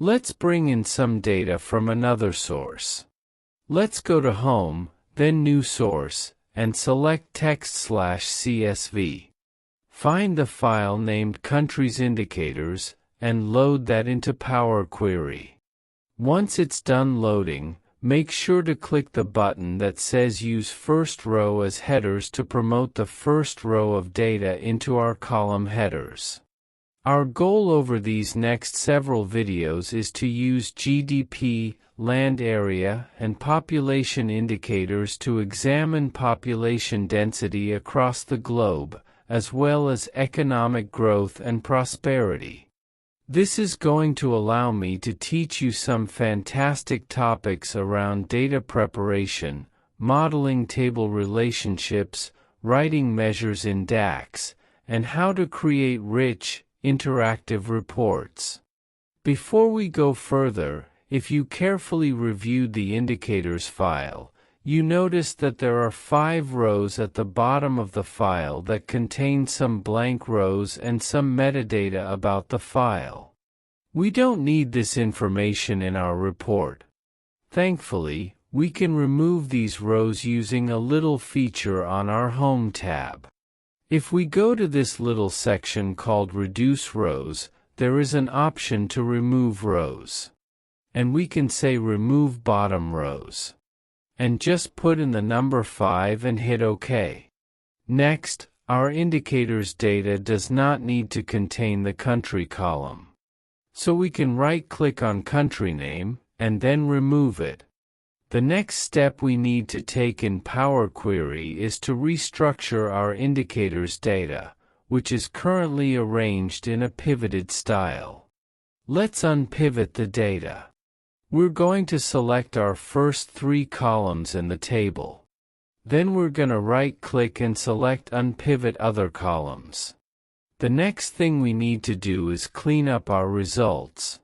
Let's bring in some data from another source. Let's go to Home, then New Source, and select text/CSV. Find the file named Countries Indicators, and load that into Power Query. Once it's done loading, make sure to click the button that says Use First Row as Headers to promote the first row of data into our column headers. Our goal over these next several videos is to use GDP, land area, and population indicators to examine population density across the globe, as well as economic growth and prosperity. This is going to allow me to teach you some fantastic topics around data preparation, modeling table relationships, writing measures in DAX, and how to create rich, interactive reports. Before we go further, if you carefully reviewed the indicators file, you notice that there are 5 rows at the bottom of the file that contain some blank rows and some metadata about the file. We don't need this information in our report. Thankfully, we can remove these rows using a little feature on our Home tab. If we go to this little section called Reduce Rows, there is an option to remove rows. And we can say Remove Bottom Rows. And just put in the number 5 and hit OK. Next, our indicators data does not need to contain the country column. So we can right-click on Country Name, and then remove it. The next step we need to take in Power Query is to restructure our indicators data, which is currently arranged in a pivoted style. Let's unpivot the data. We're going to select our first 3 columns in the table. Then we're going to right-click and select Unpivot Other Columns. The next thing we need to do is clean up our results.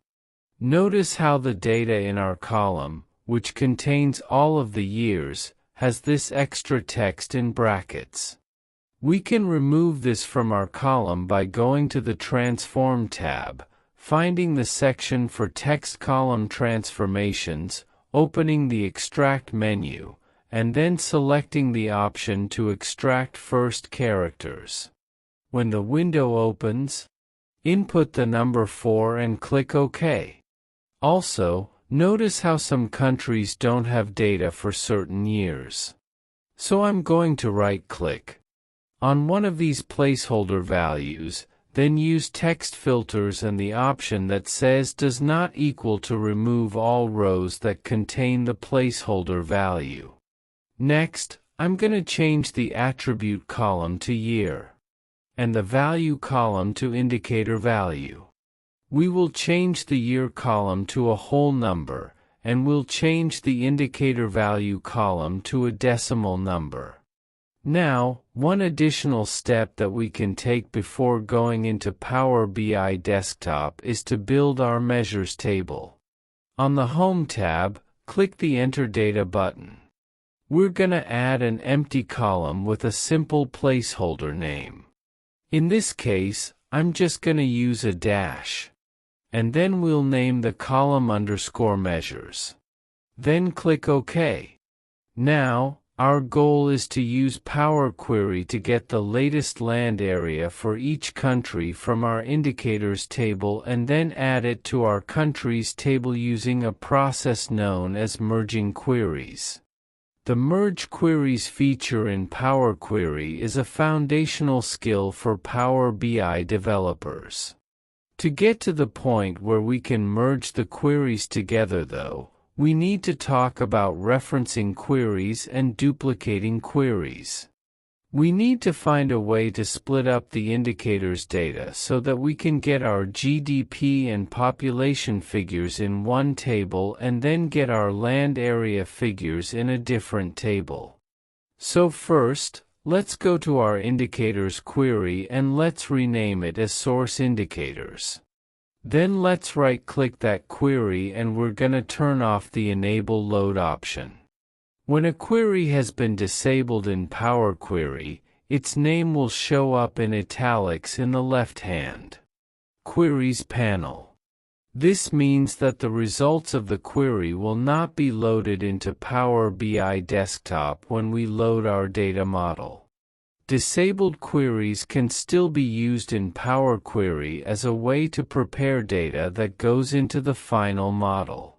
Notice how the data in our column, which contains all of the years, has this extra text in brackets. We can remove this from our column by going to the Transform tab, finding the section for Text Column Transformations, opening the Extract menu, and then selecting the option to extract first characters. When the window opens, input the number 4 and click OK. Also, notice how some countries don't have data for certain years. So I'm going to right-click on one of these placeholder values, then use Text Filters and the option that says Does Not Equal to remove all rows that contain the placeholder value. Next, I'm going to change the attribute column to Year, and the value column to Indicator Value. We will change the year column to a whole number, and we'll change the indicator value column to a decimal number. Now, one additional step that we can take before going into Power BI Desktop is to build our measures table. On the Home tab, click the Enter Data button. We're going to add an empty column with a simple placeholder name. In this case, I'm just going to use a dash. And then we'll name the column _measures. Then click OK. Now, our goal is to use Power Query to get the latest land area for each country from our indicators table and then add it to our countries table using a process known as merging queries. The Merge Queries feature in Power Query is a foundational skill for Power BI developers. To get to the point where we can merge the queries together though, we need to talk about referencing queries and duplicating queries. We need to find a way to split up the indicators data so that we can get our GDP and population figures in one table and then get our land area figures in a different table. So first, let's go to our indicators query and let's rename it as Source Indicators. Then let's right-click that query and we're gonna turn off the Enable Load option. When a query has been disabled in Power Query, its name will show up in italics in the left-hand Queries panel. This means that the results of the query will not be loaded into Power BI Desktop when we load our data model. Disabled queries can still be used in Power Query as a way to prepare data that goes into the final model.